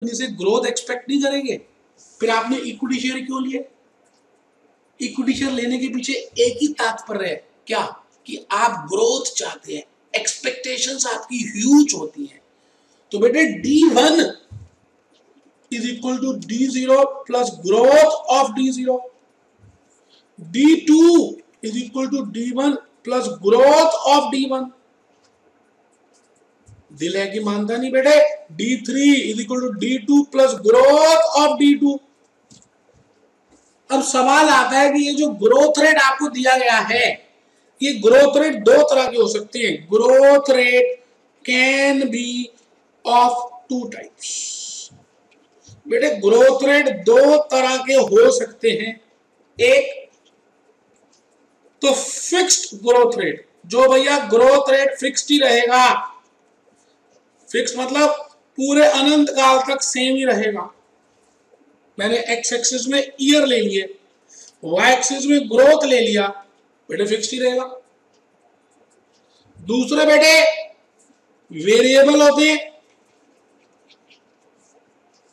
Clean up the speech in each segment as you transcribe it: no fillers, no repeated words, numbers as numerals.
से growth expect नहीं करेंगे, फिर आपने इक्विटी शेयर क्यों लिए? इक्विटी शेयर लेने के पीछे एक ही तात्पर्य है, क्या? कि आप ग्रोथ चाहते हैं, एक्सपेक्टेशंस आपकी ह्यूज होती हैं। तो बेटे D1 is equal to D0 plus growth of D0, D2 is equal to D1 plus growth of D1। दिल है कि मानता नहीं बेटे? D3 is equal to D2 plus growth of D2। अब सवाल आता है कि ये जो ग्रोथ रेट आपको दिया गया है, ये ग्रोथ रेट दो तरह के हो सकते हैं। Growth rate can be of two types. बेटे ग्रोथ रेट दो तरह के हो सकते हैं। एक तो फिक्स्ड ग्रोथ रेट, जो भैया ग्रोथ रेट फिक्स्ड ही रहेगा। फिक्स मतलब पूरे अनंत काल तक सेम ही रहेगा। मैंने एक्स एक्सिस में ईयर ले लिए, वाई एक्सिस में ग्रोथ ले लिया, बेटे फिक्स्ड ही रहेगा। दूसरे बेटे वेरिएबल होते हैं,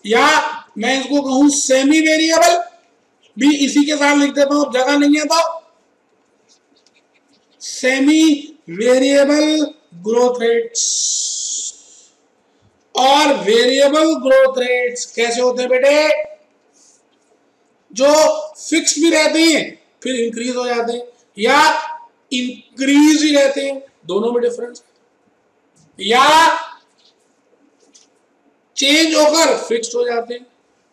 या मैं इसको कहूं सेमी वेरिएबल भी, इसी के साथ लिख देता हूं, जगह नहीं है तो सेमी वेरिएबल ग्रोथ रेट्स। और वेरिएबल ग्रोथ रेट्स कैसे होते हैं बेटे? जो फिक्स भी रहते हैं फिर इंक्रीज हो जाते हैं, या इंक्रीज ही रहते हैं, दोनों में डिफरेंस, या चेंज होकर फिक्स्ड हो जाते हैं।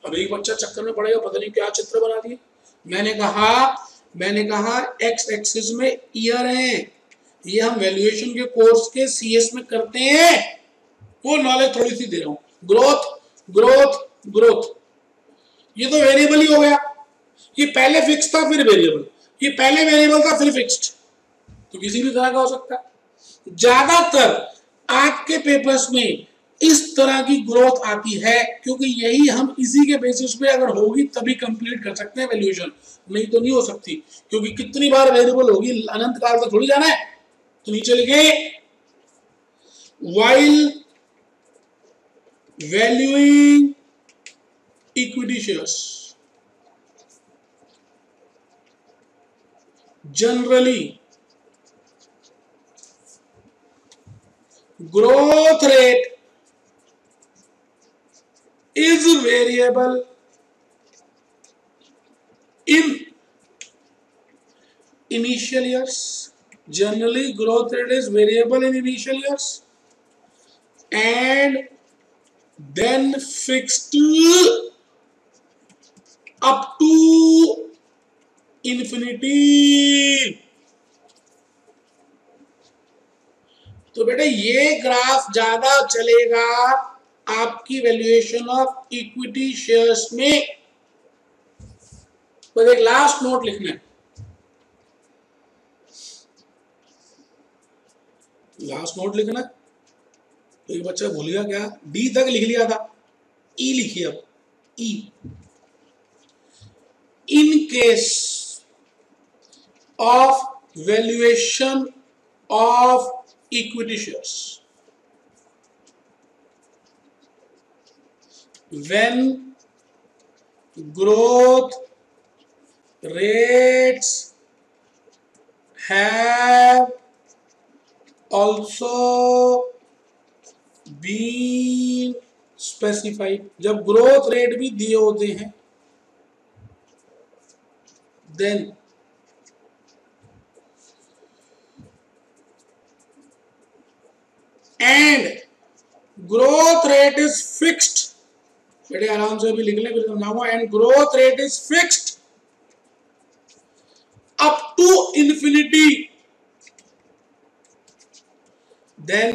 अब एक बच्चा चक्कर में पड़ेगा, पता नहीं क्या चित्र बना दिए। मैंने कहा एक्स एक्सिस में ईयर है, ये हम वैल्यूएशन के कोर्स के सीएस में करते हैं, वो नॉलेज थोड़ी सी दे रहा हूं। ग्रोथ ग्रोथ ग्रोथ, ये तो वेरिएबल ही हो गया। ये पहले फिक्स था फिर वेरिएबल, ये पहले वेरिएबल था फिर फिक्स्ड, तो किसी भी तरह का हो सकता है। ज्यादातर आपके पेपर्स में इस तरह की ग्रोथ आती है, क्योंकि यही हम इसी के बेसिस पे अगर होगी तभी कंप्लीट कर सकते हैं वैल्यूएशन, नहीं तो नहीं हो सकती। क्योंकि कितनी बार वेरिएबल होगी, अनंत काल तक थोड़ी जाना है। तो नीचे लिखे while valuing equity shares, generally growth rate is variable in initial years. Generally growth rate is variable in initial years and then fixed up to infinity। तो बेटे ये ग्राफ ज्यादा चलेगा आपकी वैल्यूएशन ऑफ इक्विटी शेयर्स में। तो एक last note लिखना है, लास्ट नोट लिखना। तो एक बच्चा भूल गया क्या? डी तक लिख लिया था, ई लिखिए अब। ई, in case of valuation of equity shares, when growth rates have also been specified, जब ग्रोथ रेट भी दिए होते हैं, then and growth rate is fixed, बेटे आराम से भी लिख लें फिर समझाऊंगा। And growth rate is fixed up to infinity, then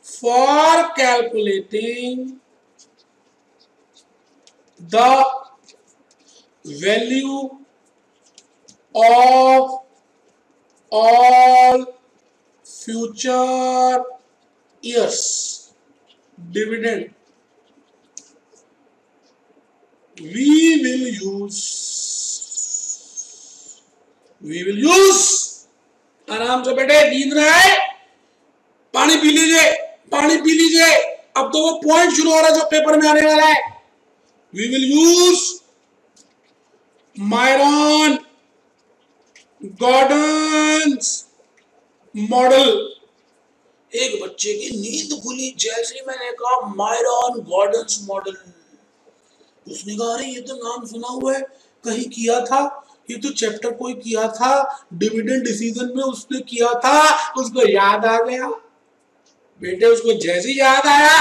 for calculating the value of all future years dividend, we will use, आराम से बेटे, नींद रहा है, पानी पी लीजिए, पानी पी लीजिए, अब तो वो पॉइंट शुरू हो रहा है जो पेपर में आने वाला है। We will use Myron Gordon's model. एक बच्चे की नींद खुली जैसे ही मैंने कहा मायरॉन गॉर्डन्स मॉडल, उसने कहा अरे ये तो नाम सुना हुआ है, कहीं किया था, ये तो चैप्टर कोई किया था, डिविडेंड डिसीजन में उसने किया था, उसको याद आ गया। बेटे उसको जैसे ही याद आया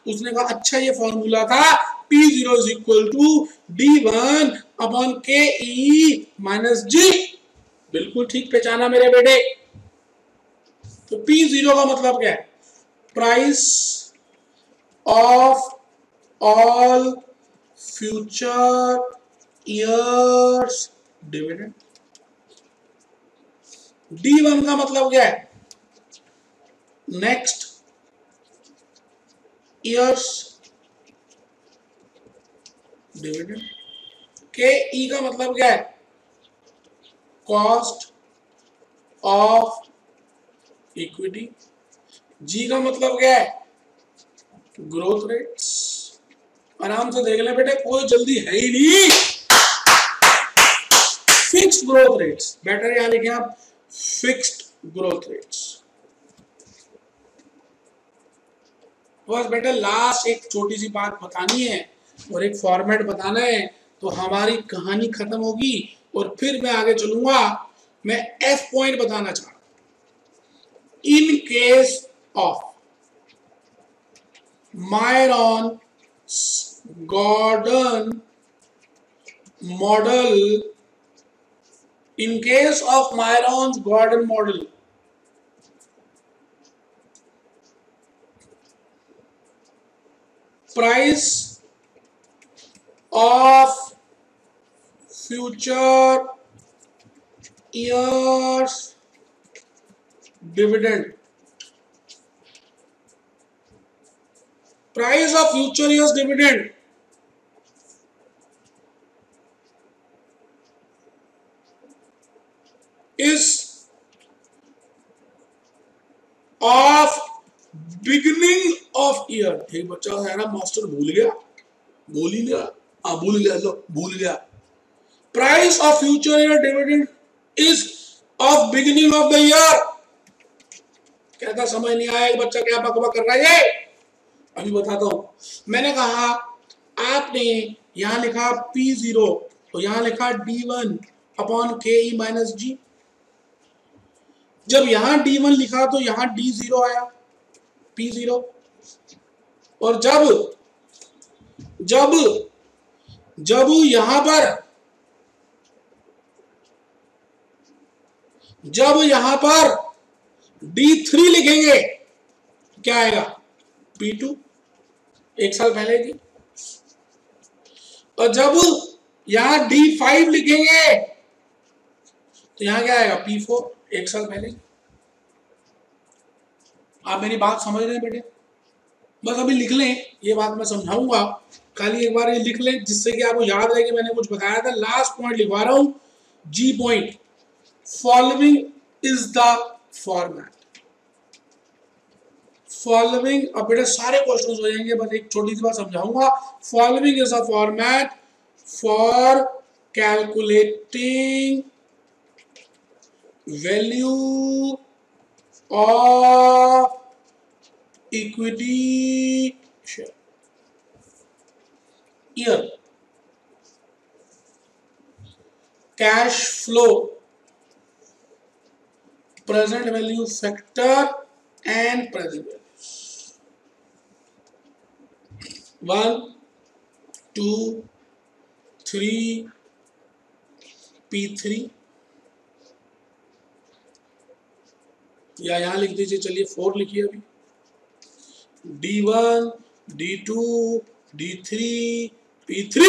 उसने कहा अच्छा ये फॉर्मूला था P0 is equal to D1 upon KE minus G। बिल्कुल ठीक पहचाना मेरे बेटे। तो P0 का मतलब क्या है? Price of all future years dividend. D1 का मतलब क्या है? Next years dividend. KE का मतलब क्या है? Cost of equity. G का मतलब क्या है? Growth rates. आराम से देख ले बेटे, कोई जल्दी है ही नहीं। फिक्स्ड ग्रोथ रेट्स, बेटर यहां लिखे आप फिक्स्ड ग्रोथ रेट्स। बस बेटा लास्ट एक छोटी सी बात बतानी है और एक फॉर्मेट बताना है तो हमारी कहानी खत्म होगी और फिर मैं आगे चलूंगा। मैं F पॉइंट बताना चाह रहा हूं। In case of Myron Gordon model, in case of Myron's Gordon model, price of future years dividend, price of future years dividend is of beginning of year। एक बच्चा है ना मास्टर भूल गया, भूल ही गया, भूल गया, लो भूल गया। Price of future year dividend is of beginning of the year. कहता समझ नहीं आया, एक बच्चा क्या बकबक कर रहा है। अभी बताता हूं। मैंने कहा आपने यहां लिखा P0 और यहां लिखा D1 upon KE minus G। जब यहां D1 लिखा तो यहां D0 आया, P0। और जब जब जब यहां पर D3 लिखेंगे क्या आएगा? P2, एक साल पहले की। और जब यहां D5 लिखेंगे तो यहां क्या आएगा? P4, एक साल पहले। आप मेरी बात समझ रहे हैं बेटे? बस अभी लिख लें, ये बात मैं समझाऊंगा, खाली एक बार ये लिख लें जिससे कि आपको याद रहे कि मैंने कुछ बताया था। लास्ट पॉइंट लिखवा रहा हूं, G point. Following is the format. Following, अब बेटा सारे क्वेश्चंस हो जाएंगे, बस एक छोटी सी बात समझाऊंगा। Following is a format for calculating value of equity share year, cash flow, present value factor and present values। 1 2 3 P3 या यहां लिख दीजिए, चलिए 4 लिखिए अभी। D1 D2 D3 P3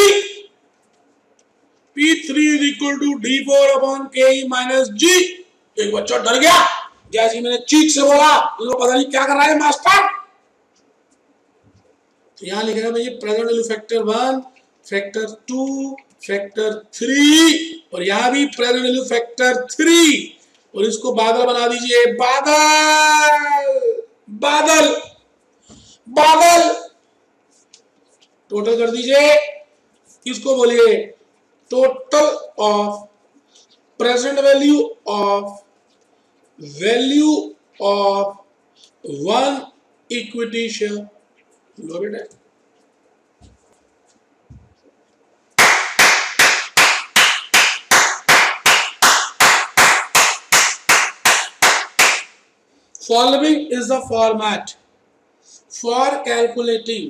is equal to D4 upon KE minus G। एक बच्चा डर गया जैसे मैंने चीख से बोला, उसको पता नहीं क्या कर रहा है मास्टर। तो यहां लिखेगा भाई present value factor 1, factor 2, factor 3 और यहां भी प्रेजेंट वैल्यू फैक्टर 3 और इसको बादल बना दीजिए। बादल बादल बादल टोटल कर दीजिए, इसको बोलिए total of present value of one equity share. लो बेटा, following is the format for calculating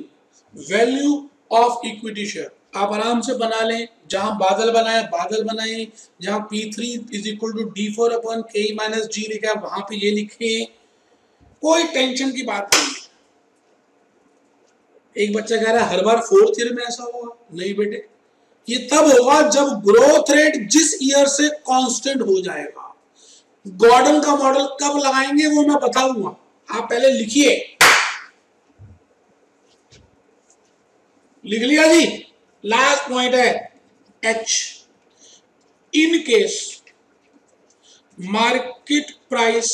value of equity share। आप आराम से बना लें, जहां बादल बनाए बादल बनाए, जहां P3 is equal to D4 upon K minus G लिखा है वहां पे ये लिखे, कोई टेंशन की बात नहीं। एक बच्चा कह रहा है हर बार फोर्थ ईयर में ऐसा होगा, नहीं बेटे, ये तब होगा जब ग्रोथ रेट जिस ईयर से कांस्टेंट हो जाएगा। गॉर्डन का मॉडल कब लगाएंगे वो मैं बताऊंगा, आप पहले लिखिए। लिख लिया जी, लास्ट पॉइंट है H। In case market price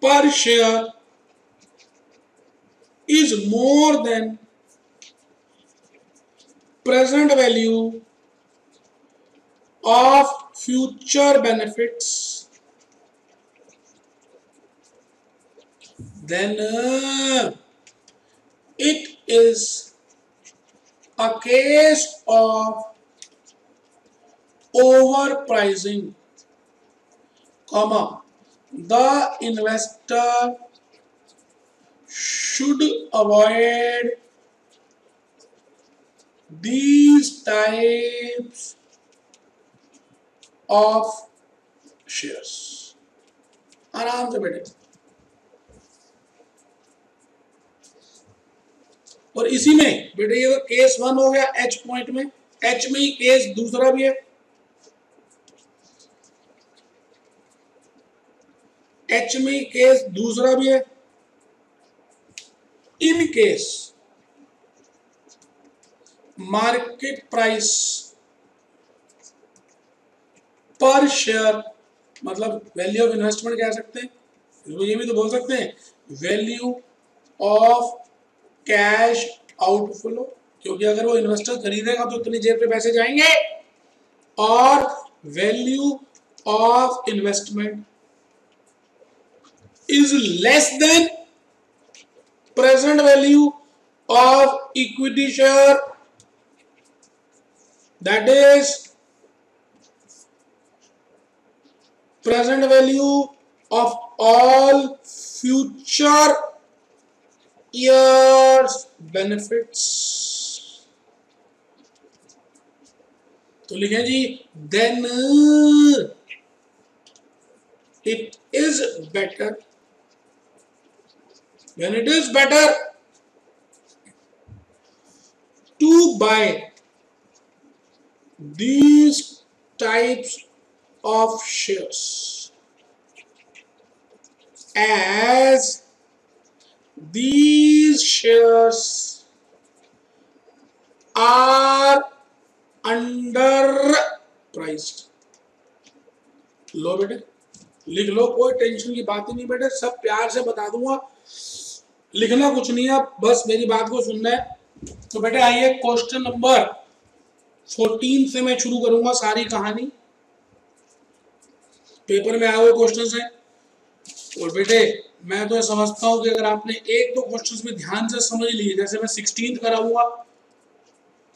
पर share is more than present value of future benefits, then it is a case of overpricing, the investor should avoid these types of shares। आराम से बैठे। और इसी में बेटे ये केस 1 हो गया H पॉइंट में, H में ही केस दूसरा भी है, H में ही केस दूसरा भी है। इन केस मार्केट प्राइस पर शेयर, मतलब वैल्यू ऑफ इन्वेस्टमेंट कह सकते हैं, ये भी तो बोल सकते हैं वैल्यू ऑफ कैश आउटफ्लो, क्योंकि अगर वो इन्वेस्टर खरीदेगा तो उतनी जेब पे पैसे जाएंगे, और value of investment is less than present value of equity share, that is present value of all future years benefits। तो लिखें जी, then it is better, when it is better to buy these types of shares, as these shares are underpriced। लो बेटे, लिख लो, कोई tension की बात ही नहीं बेटे, सब प्यार से बता दूंगा, लिखना कुछ नहीं है, बस मेरी बात को सुनना है। तो बेटे आइए क्वेश्चन नंबर 14 से मैं शुरू करूंगा सारी कहानी, पेपर में आए हुए क्वेश्चंस हैं। और बेटे मैं तो समझता हूं कि अगर आपने एक दो क्वेश्चंस में ध्यान से समझ लिए, जैसे मैं 16th कराऊंगा,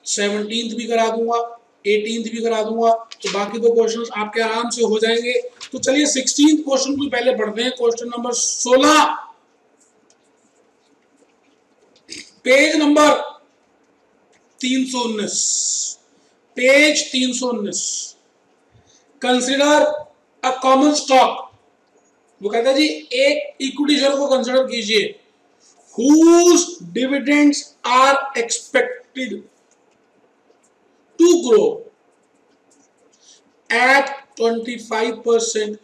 17th भी करा दूंगा, 18th भी करा दूंगा, तो बाकी दो क्वेश्चंस आपके आराम से हो जाएंगे। तो चलिए 16th क्वेश्चन को पहले पढ़ते हैं। Question number 16, page number 319, page 319। Consider a common stock, वो कहता है जी एक इक्विटी शेयर को कंसिडर कीजिए, whose dividends are expected to grow at 25%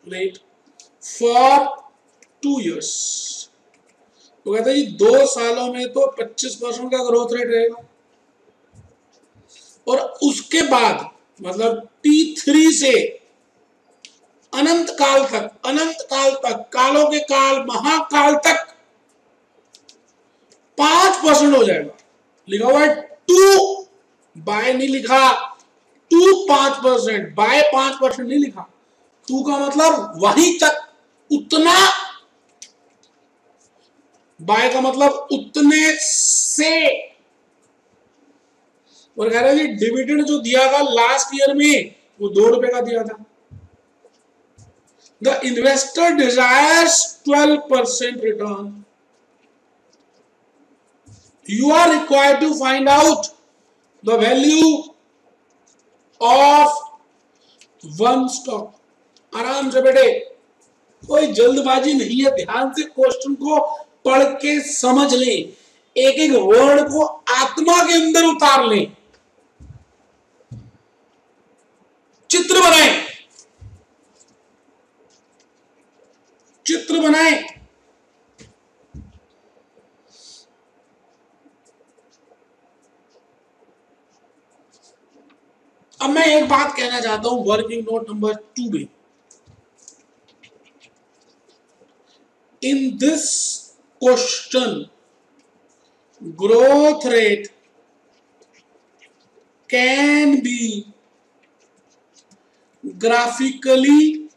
rate for 2 years। तो कहता है जी 2 सालों में तो 25% का ग्रोथ रेट रहेगा, और उसके बाद मतलब T3 से अनंत काल तक, कालों के काल, महाकाल तक 5% हो जाएगा। लिखा हुआ है 2 बाय नहीं लिखा, 2 5%, बाय 5% नहीं लिखा। 2 का मतलब वहीं तक, उतना, बाय का मतलब उतने से। और कह रहा है डिविडेंड जो दिया था लास्ट ईयर में वो 2 रुपए का दिया था। The investor desires 12% return. You are required to find out the value of one stock. आराम से बेटे, कोई जल्दबाजी नहीं है, ध्यान से क्वेश्चन को पढ़ के समझ लें, एक एक वर्ड को आत्मा के अंदर उतार लें, चित्र बनाएं, चित्र बनाएं। अब मैं एक बात कहना चाहता हूं वर्किंग नोट नंबर 2 में। In this question, growth rate can be graphically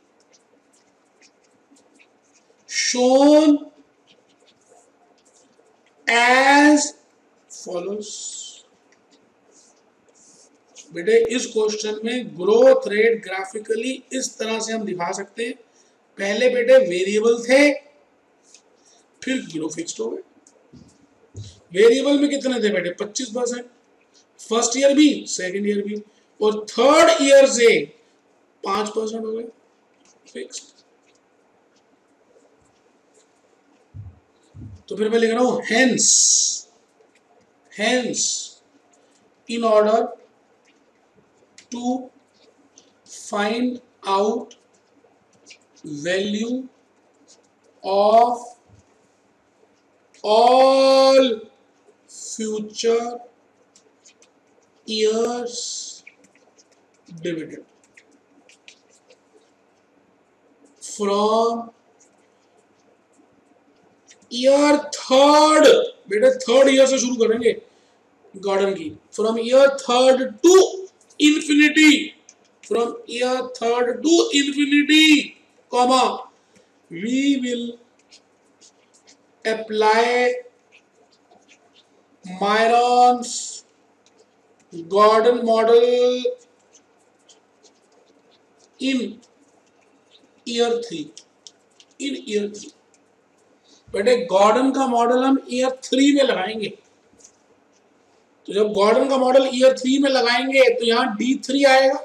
shown as follows. बेटे इस क्वेश्चन में ग्रोथ रेट ग्राफिकली इस तरह से हम दिखा सकते हैं। पहले बेटे वेरिएबल थे, फिर जीरो फिक्स्ड हो गए। वेरिएबल में कितने थे बेटे? 25%, फर्स्ट ईयर भी सेकंड ईयर भी, और थर्ड ईयर से 5% हो गए फिक्स्ड। तो फिर मैं लिख रहा हूं hence in order to find out value of all future years dividend from year third, बेटा थर्ड ईयर से शुरू करेंगे गार्डन की, from year third to infinity, from year third to infinity, comma, we will apply Myron's Gordon model in year 3, in year 3। बेटे Gordon का model हम year 3 में लगाएंगे। तो जब गॉर्डन का मॉडल ईयर 3 में लगाएंगे तो यहां D3 आएगा,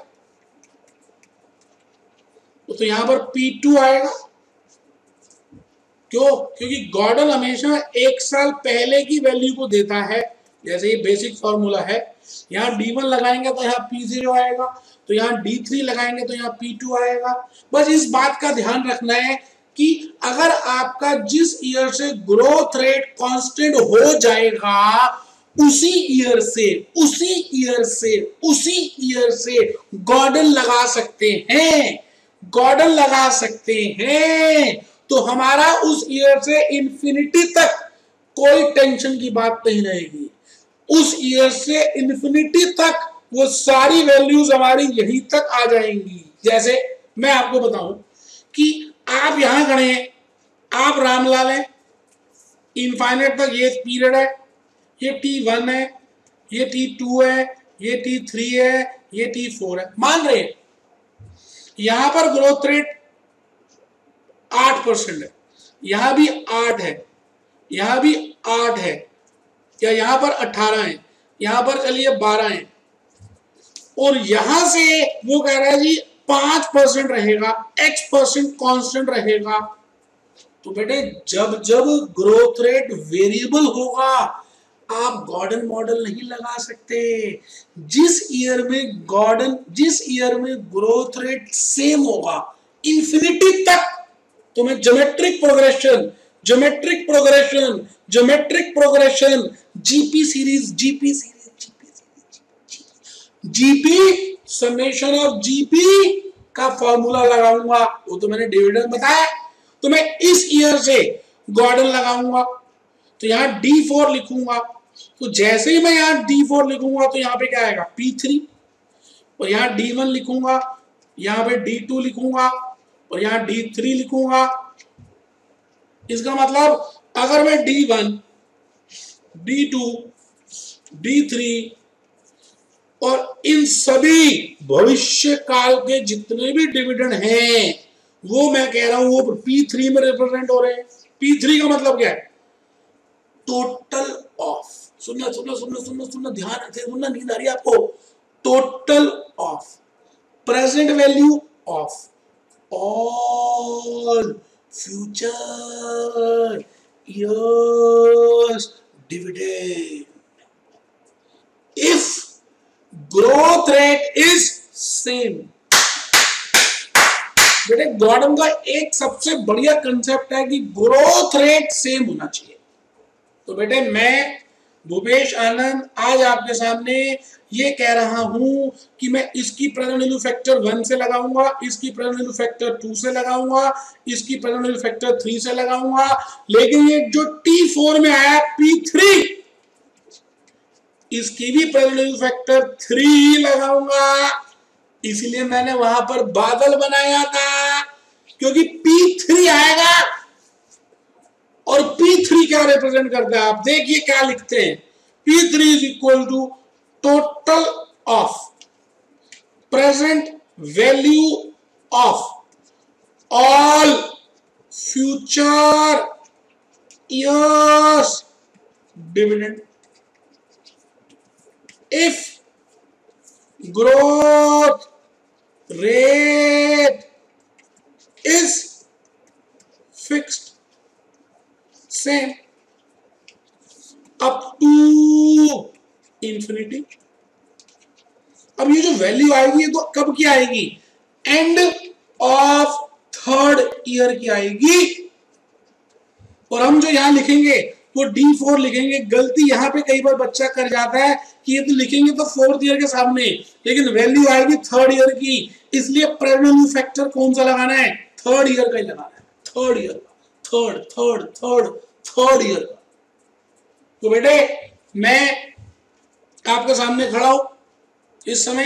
तो यहां पर P2 आएगा। क्यों? क्योंकि गॉर्डन हमेशा 1 साल पहले की वैल्यू को देता है, जैसे ये बेसिक फॉर्मूला है। यहाँ D1 लगाएंगे तो यहाँ P0 आएगा, तो यहाँ D3 लगाएंगे तो यहाँ P2 आएगा। बस इस बात का ध्यान रखना है कि अगर आपका जिस ईयर से ग्रोथ रेट कांस्टेंट हो जाएगा उसी ईयर से गॉर्डन लगा सकते हैं, गॉर्डन लगा सकते हैं। तो हमारा उस ईयर से इंफिनिटी तक कोई टेंशन की बात नहीं रहेगी। उस ईयर से इंफिनिटी तक वो सारी वैल्यूज हमारी यहीं तक आ जाएंगी। जैसे मैं आपको बताऊं कि आप यहां खड़े हैं, आप रामलाल हैं, इनफाइनाइट तक ये पीरियड है, ये T1 है, ये T2 है, ये T3 है, ये T4 है, मान रहे हैं। यहां पर ग्रोथ रेट 8% है, यहां भी 8 है, यहां भी 8 है, या यहां पर 18 है, यहां पर चलिए 12 है, और यहां से वो कह रहा है जी 5% रहेगा, X% कांस्टेंट रहेगा। तो बेटे जब जब ग्रोथ रेट वेरिएबल होगा आप गॉर्डन मॉडल नहीं लगा सकते। जिस ईयर में ग्रोथ रेट सेम होगा इंफिनिटी तक, तो मैं geometric progression GP summation of GP का फॉर्मूला लगाऊंगा। वो तो मैंने डिविडेंड बताया। तो मैं इस ईयर से गॉर्डन लगाऊंगा, तो यहाँ D4 लिखूंगा, तो जैसे ही मैं यहाँ D4 लिखूंगा तो यहाँ पे क्या आएगा P3, और यहाँ D1 लिखूंगा, यहाँ पे D2 लिखूंगा, और यहाँ D3 लिखूंगा। इसका मतलब अगर मैं D1, D2, D3 और इन सभी भविष्य काल के जितने भी डिविडेंड हैं वो मैं कह रहा हूं वो P3 में रिप्रेजेंट हो रहे हैं। P3 का मतलब क्या है? टोटल ऑफ, सुनना सुनना सुनना सुनना सुनना, ध्यान से सुनना, नींद आ रही है आपको। Total of present value of all future years dividend if growth rate is same। बेटे गॉर्डन का एक सबसे बढ़िया कंसेप्ट है कि ग्रोथ रेट सेम होना चाहिए। तो बेटे मैं भूपेश आनंद आज आपके सामने ये कह रहा हूं कि मैं इसकी प्रेजेंट वैल्यू फैक्टर 1 से लगाऊंगा, इसकी प्रेजेंट वैल्यू फैक्टर 2 से लगाऊंगा, इसकी प्रेजेंट वैल्यू फैक्टर 3 से लगाऊंगा, लेकिन ये जो T4 में आया P3 इसकी भी प्रेजेंट वैल्यू फैक्टर 3 लगाऊंगा। इसीलिए मैंने वहां पर बादल बनाया था, क्योंकि P3 आएगा। और P3 क्या रिप्रेजेंट करता है आप देखिए क्या लिखते हैं। P3 is equal to total of present value of all future years dividend if growth rate is fixed same up to infinity। अब ये जो वैल्यू आएगी ये तो कब की आएगी? एंड ऑफ थर्ड ईयर की आएगी। और हम जो यहां लिखेंगे वो D4 लिखेंगे। गलती यहां पे कई बार बच्चा कर जाता है कि ये तो लिखेंगे तो फोर्थ ईयर के सामने, लेकिन वैल्यू आएगी थर्ड ईयर की। इसलिए प्रेजेंट वैल्यू फैक्टर कौन सा लगाना है? थर्ड ईयर का ही लगाना है। थर्ड ईयर का, third third third third year का। तो बेटे मैं आपके सामने खड़ा हूं इस समय,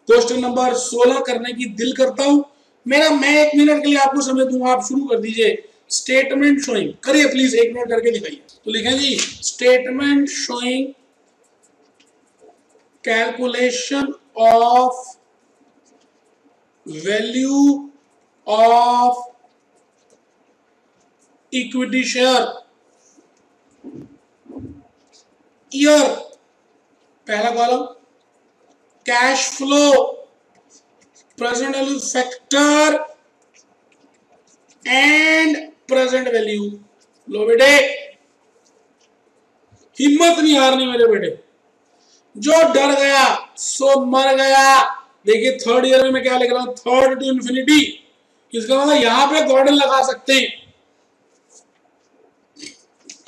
क्वेश्चन नंबर 16 करने की दिल करता हूं मेरा। मैं 1 मिनट के लिए आपको समय दूंगा, आप शुरू कर दीजिए। स्टेटमेंट शोइंग करिए प्लीज, 1 मिनट करके दिखाइए। तो लिखें जी statement showing calculation of value of equity share year. पहला column cash flow present value factor and present value. लो बेटे हिम्मत नहीं हारनी मेरे बेटे, जो डर गया सो मर गया। देखिए थर्ड ईयर में मैं क्या लिख रहा हूं, थर्ड टू इंफिनिटी। इसका मतलब यहां पे गॉर्डन लगा सकते हैं।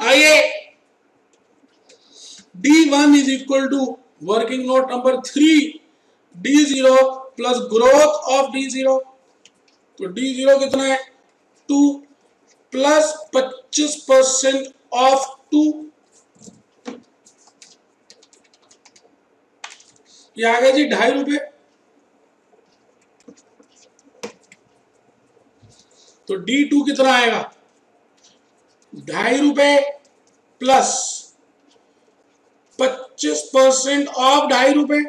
आइए D1 is equal to working note number 3 D0 plus growth of D0। तो D0 कितना है? 2 प्लस 25% ऑफ 2। ये आ गया जी 2.5 रुपए। तो D2 कितना आएगा? 2.5 रुपए प्लस 25% ऑफ 2.5 रुपए।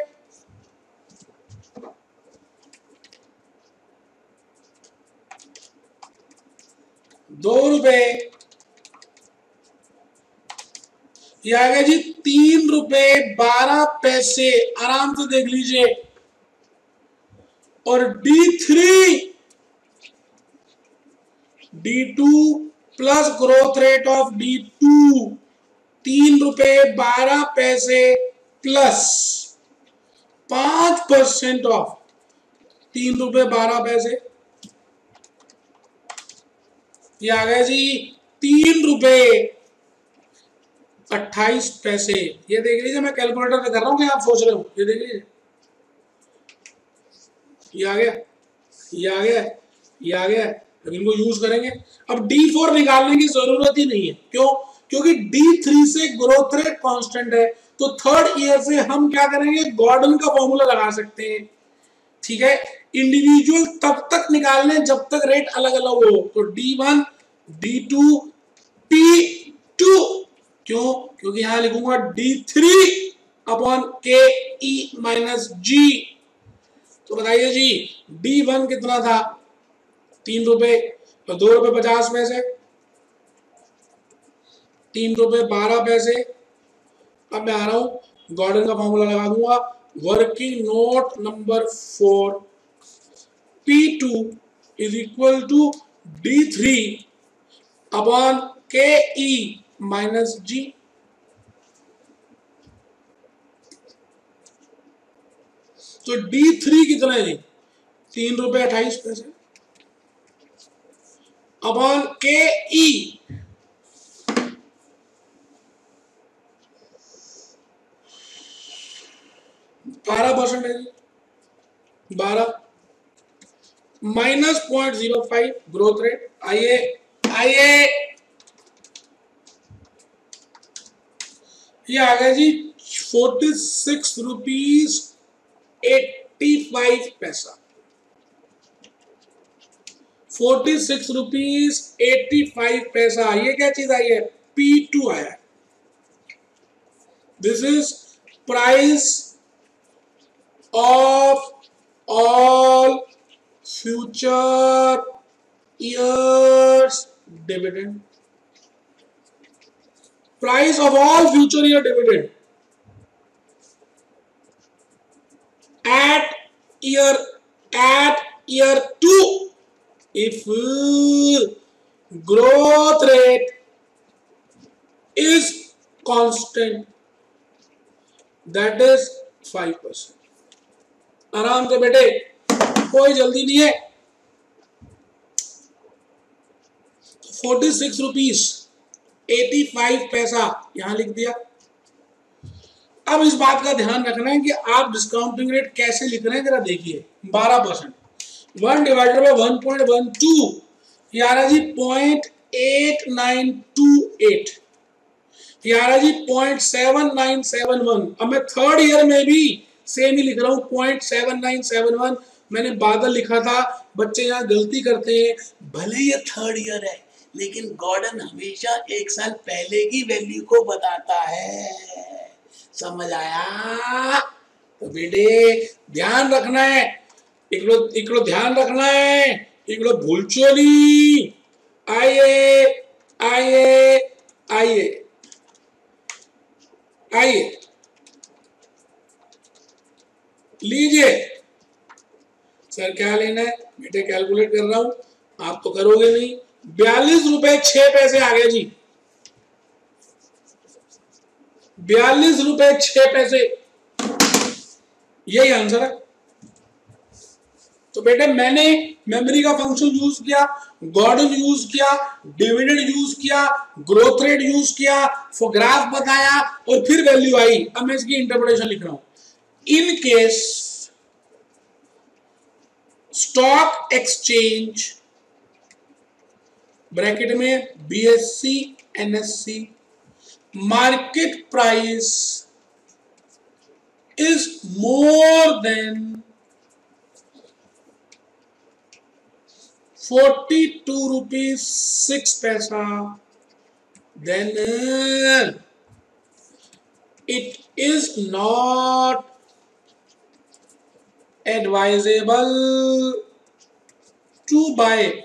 ₹2। ये आ गया जी ₹3.12। आराम से देख लीजिए। और D2 plus growth rate of D2 ₹3.12 plus 5% of ₹3.12। ये आ गया जी ₹3.28। ये देख लीजिए, मैं कैलकुलेटर पे कर रहा हूं कि आप सोच रहे हो। ये देख लीजिए, ये आ गया, ये आ गया, ये आ गया। अब इनको यूज करेंगे। अब D4 निकालने की जरूरत ही नहीं है। क्यों? क्योंकि D3 से ग्रोथ रेट कांस्टेंट है, तो थर्ड ईयर से हम क्या करेंगे, गॉर्डन का फॉर्मूला लगा सकते हैं। ठीक है, इंडिविजुअल तब तक निकालने जब तक रेट अलग अलग हो। तो D1 D2 T2, क्यों, क्योंकि यहां लिखूंगा D3 अपॉन KE-G। तो बताइए जी, D1 कितना था, 3 रुपए, तो 2 रुपए 50 पैसे, 3 रुपए 12 पैसे। अब मैं आ रहा हूं, गॉर्डन का फॉर्मूला लगा दूंगा। Working note number 4, P2 is equal to D3 upon KE-G। तो D3 कितना है जी, 3 रुपए 28 पैसे अपॉन KE 12% है, 12 माइनस 0.05 ग्रोथ रेट। आइए आइए, ये आ गया जी 46 रुपीज 85 पैसा, 46 रुपीज 85 पैसा। ये क्या चीज आई है, P2 आया। This is price of all future years dividend, price of all future year dividend at year at year 2 if growth rate is constant, that is 5%। आराम से बेटे, कोई जल्दी नहीं है। 46 रुपीज 85 पैसा यहां लिख दिया। अब इस बात का ध्यान रखना है कि आप डिस्काउंटिंग रेट कैसे लिख रहे हैं, जरा देखिए। 12%, 1 डिवाइडेड बाय 1.12, यारा जी 0.8928, यारा जी 0.7971। अब मैं थर्ड ईयर में भी सेम ही लिख रहा हूं, 0.7971। मैंने बादल लिखा था, बच्चे यहाँ गलती करते हैं, भले ये थर्ड ईयर है लेकिन गॉर्डन हमेशा एक साल पहले की वैल्यू को बताता है। समझ आया? तो बेटे ध्यान रखना है, इकड़ो ध्यान रखना है, इकड़ो भूल चोली। आइए आइए आइए आइए, लीजिए। सर क्या लेना है बेटे, कैलकुलेट कर रहा हूं, आप तो करोगे नहीं। 42 रुपए 6 पैसे आ गए जी, 42 रुपए 6 पैसे, यही आंसर है। तो बेटे मैंने मेमोरी का फंक्शन यूज किया, गॉर्डन यूज किया, डिविडेंड यूज किया, ग्रोथ रेट यूज किया, ग्राफ बताया और फिर वैल्यू आई। अब मैं इसकी इंटरप्रिटेशन लिख रहा हूं। In case stock exchange bracket में BSE NSE market price is more than 42 rupees 6 paisa, then it is not advisable to buy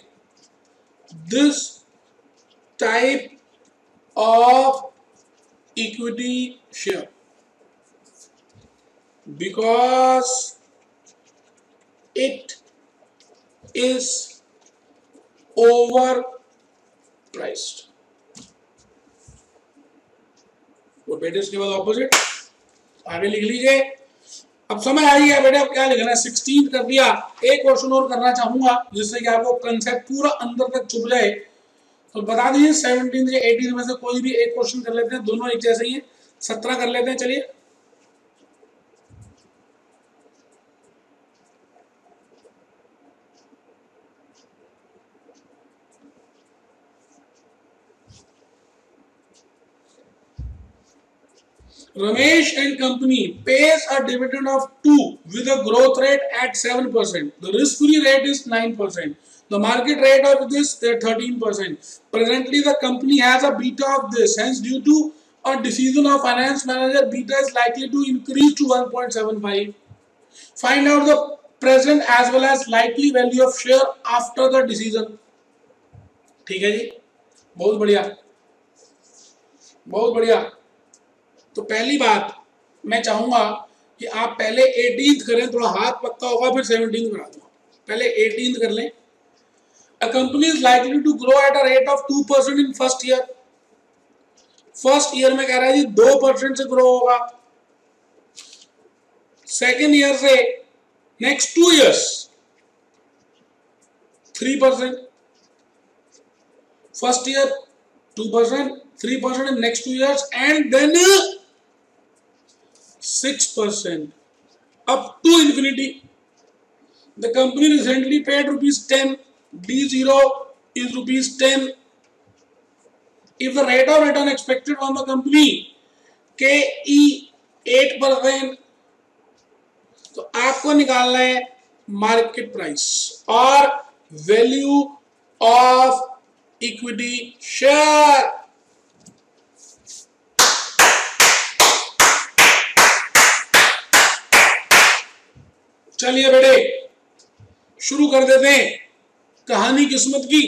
this type of equity share because it is overpriced। वो बेटे इसके बाद opposite आगे लिख लीजिए। अब समझ आ गया बेटे, अब क्या लिखना है, 16 कर दिया। एक क्वेश्चन और करना चाहूंगा जिससे कि आपको कंसेप्ट पूरा अंदर तक चुभ जाए। तो बता दीजिए 17 से 18 में से कोई भी एक क्वेश्चन कर लेते हैं, दोनों एक जैसे ही है। 17 कर लेते हैं, चलिए। Ramesh and company pays a dividend of 2 with a growth rate at 7%. The risk-free rate is 9%. The market rate of this, they're 13%. Presently, the company has a beta of this. Hence, due to a decision of finance manager, beta is likely to increase to 1.75. Find out the present as well as likely value of share after the decision. ठीक है जी, बहुत बढ़िया, बहुत बढ़िया। तो पहली बात मैं चाहूंगा कि आप पहले 18th करें, थोड़ा हाथ पक्का होगा, फिर 17th करा दूंगा। पहले 18th कर लें। A company is likely to grow at a rate of 2% in first year. First year में कह रहा है जी 2% से ग्रो होगा। सेकेंड ईयर से next 2 years 3%, first year 2%, 3% in next 2 years, and then 6% up to infinity. The company recently paid ₹10. D0 is ₹10. If the rate of return expected on the company KE 8%, तो आपको निकालना है market price और value of equity share. चलिए बेटे शुरू कर देते हैं कहानी किस्मत की।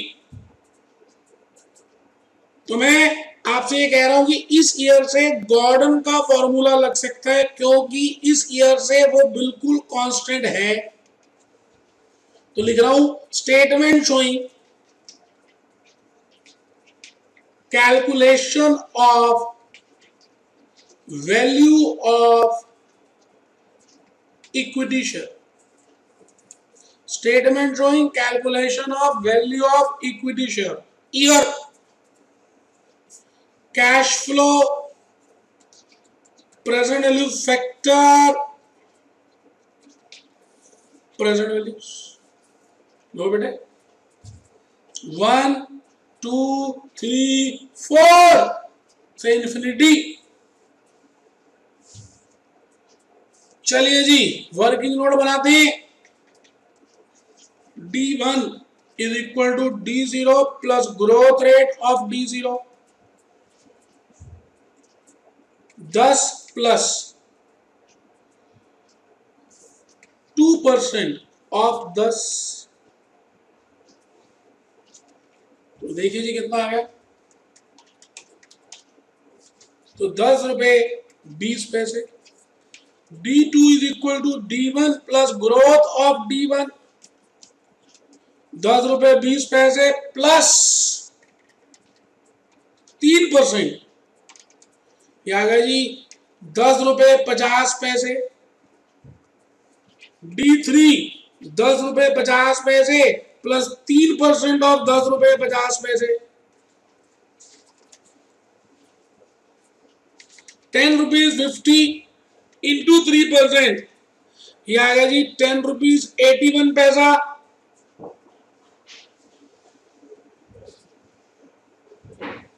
तो मैं आपसे ये कह रहा हूं कि इस ईयर से गॉर्डन का फॉर्मूला लग सकता है, क्योंकि इस ईयर से वो बिल्कुल कांस्टेंट है। तो लिख रहा हूं statement showing calculation of value of equity share. Statement showing calculation of value of equity share. Year cash flow, present value factor, present value. लो बेटे 1 2 3 4 से इन्फिनिटी। चलिए जी वर्किंग नोट बनाते हैं। D1 is equal to D0 plus growth rate of D0, 10 plus 2% of 10। तो देखिए जी कितना आ गया। तो 10 रुपए 20 पैसे। D2 is equal to D1 plus growth of D1, 10 रुपए 20 पैसे प्लस 3%, क्या आ गया जी 10 रुपए 50 पैसे। D3 10 रुपए 50 पैसे प्लस 3% ऑफ 10 रुपए 50 पैसे, 10 रुपीज 50 इंटू 3%, यह आ गया जी 10 रुपीज 81 पैसा।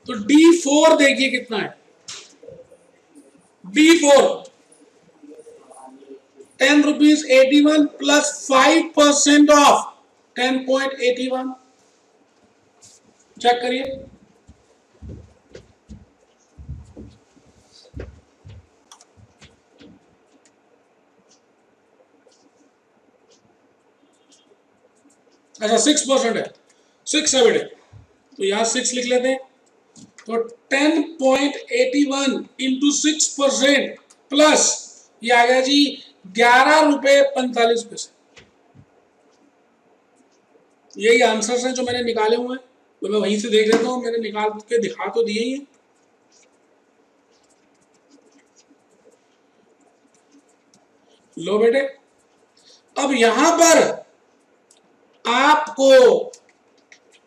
तो D4 देखिए कितना है। D4 10 rupees 81 plus 5% of 10.81। Check करिए। अच्छा 6% है, 6 है बेटे, तो यहां 6 लिख लेते हैं। तो 10.81 इंटू 6% प्लस ये आ गया जी 11 रुपए 45 पैसे। यही आंसर्स हैं जो मैंने निकाले हुए हैं, तो मैं वहीं से देख लेता हूं। मैंने निकाल के दिखा तो दिए ही है। लो बेटे अब यहां पर आपको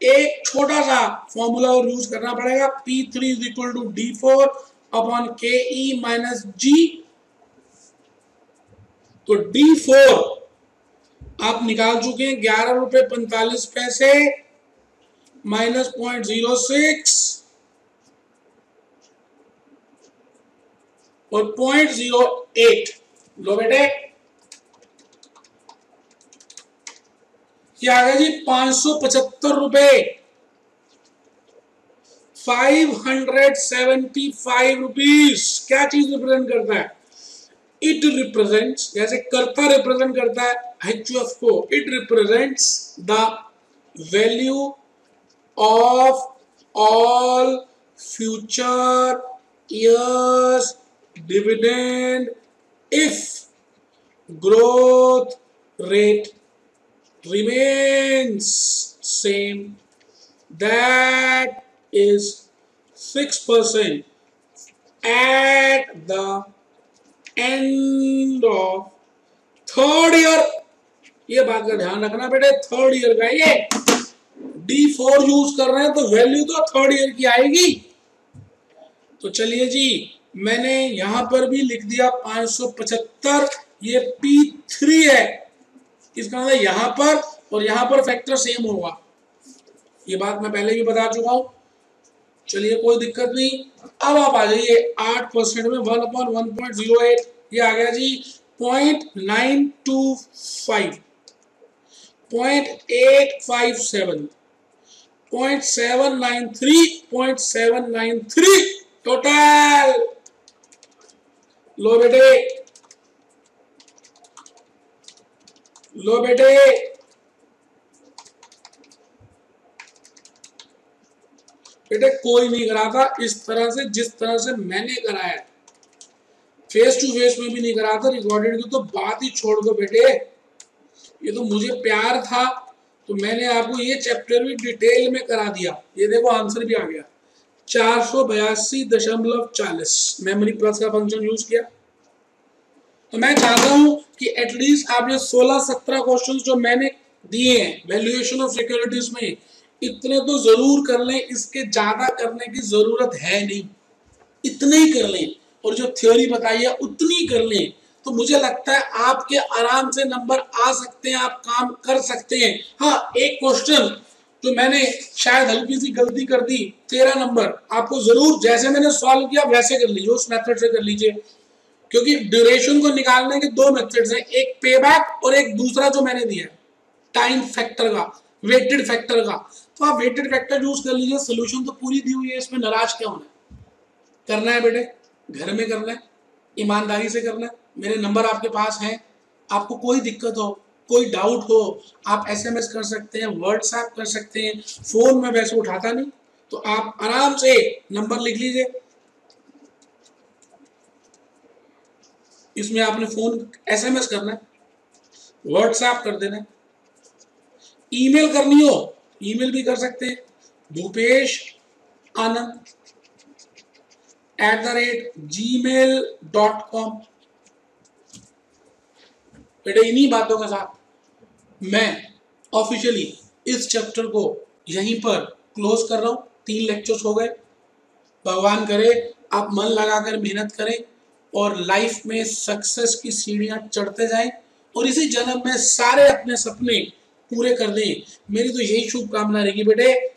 एक छोटा सा फॉर्मूला और यूज करना पड़ेगा। P3 is equal to D4 upon KE minus G। तो D4 आप निकाल चुके हैं 11 रुपए 45 पैसे माइनस 0.06 और 0.08 लो बेटे, क्या आ गया जी 575 रुपए, 575 रुपीज। क्या चीज रिप्रेजेंट करता है? इट रिप्रेजेंट्स, जैसे कर्ता रिप्रेजेंट करता है HUF को, it represents the value of all future years dividend if growth rate remains same, that is 6% at the end of third year। ये बात का ध्यान रखना बेटे, थर्ड ईयर का ये D4 यूज कर रहे हैं तो वैल्यू तो थर्ड ईयर की आएगी। तो चलिए जी, मैंने यहां पर भी लिख दिया 575, ये P3 है, इसका मतलब यहां पर और यहां पर फैक्टर सेम होगा, ये बात मैं पहले भी बता चुका हूं। चलिए कोई दिक्कत नहीं। अब आप आ जाइए 8% में 1/1.08, ये आ गया जी 0.925, 0.857, 0.793, 0.793 टोटल। लो बेटे, लो बेटे, बेटे कोई नहीं कराता इस तरह से जिस तरह से मैंने कराया, फेस टू फेस में भी नहीं कराता, रिकॉर्डेड की तो बात ही छोड़ दो बेटे। ये तो मुझे प्यार था तो मैंने आपको ये चैप्टर भी डिटेल में करा दिया। ये देखो आंसर भी आ गया 482.40, मेमोरी प्लस का फंक्शन यूज किया। तो मैं चाहता हूं कि एटलीस्ट आपने 16-17 क्वेश्चंस जो मैंने दिए हैं वैल्यूएशन ऑफ सिक्योरिटीज में, इतने तो जरूर कर लें, इसके ज्यादा करने की जरूरत है नहीं, इतने ही कर लें और जो थ्योरी बताई है उतनी कर लें, तो मुझे लगता है आपके आराम से नंबर आ सकते हैं, आप काम कर सकते हैं। हाँ, एक क्वेश्चन जो मैंने शायद हल्की सी गलती कर दी, 13 नंबर, आपको जरूर जैसे मैंने सॉल्व किया वैसे कर लीजिए, उस मेथड से कर लीजिए, क्योंकि ड्यूरेशन को निकालने के दो मेथड्स हैं, एक पे बैक और एक दूसरा जो मैंने दिया टाइम फैक्टर का, वेटेड फैक्टर का। तो आप वेटेड फैक्टर यूज कर लीजिए, सोल्यूशन तो पूरी दी हुई है, इसमें नाराज क्या होना है। करना है बेटे, घर में करना है, ईमानदारी से करना है। मेरे नंबर आपके पास हैं, आपको कोई दिक्कत हो, कोई डाउट हो, आप SMS कर सकते हैं, व्हाट्सएप कर सकते हैं। फोन में वैसे उठाता नहीं, तो आप आराम से नंबर लिख लीजिए, इसमें आपने फोन SMS करना है, व्हाट्सएप कर देना है, ईमेल करनी हो ईमेल भी कर सकते हैं, bhupesh.anand@gmail.com। बेटे इन्हीं बातों के साथ मैं ऑफिशियली इस चैप्टर को यहीं पर क्लोज कर रहा हूं। 3 लेक्चर्स हो गए। भगवान करे आप मन लगाकर मेहनत करें और लाइफ में सक्सेस की सीढ़ियां चढ़ते जाएं और इसी जन्म में सारे अपने सपने पूरे कर दें। मेरी तो यही शुभकामना रहेगी बेटे।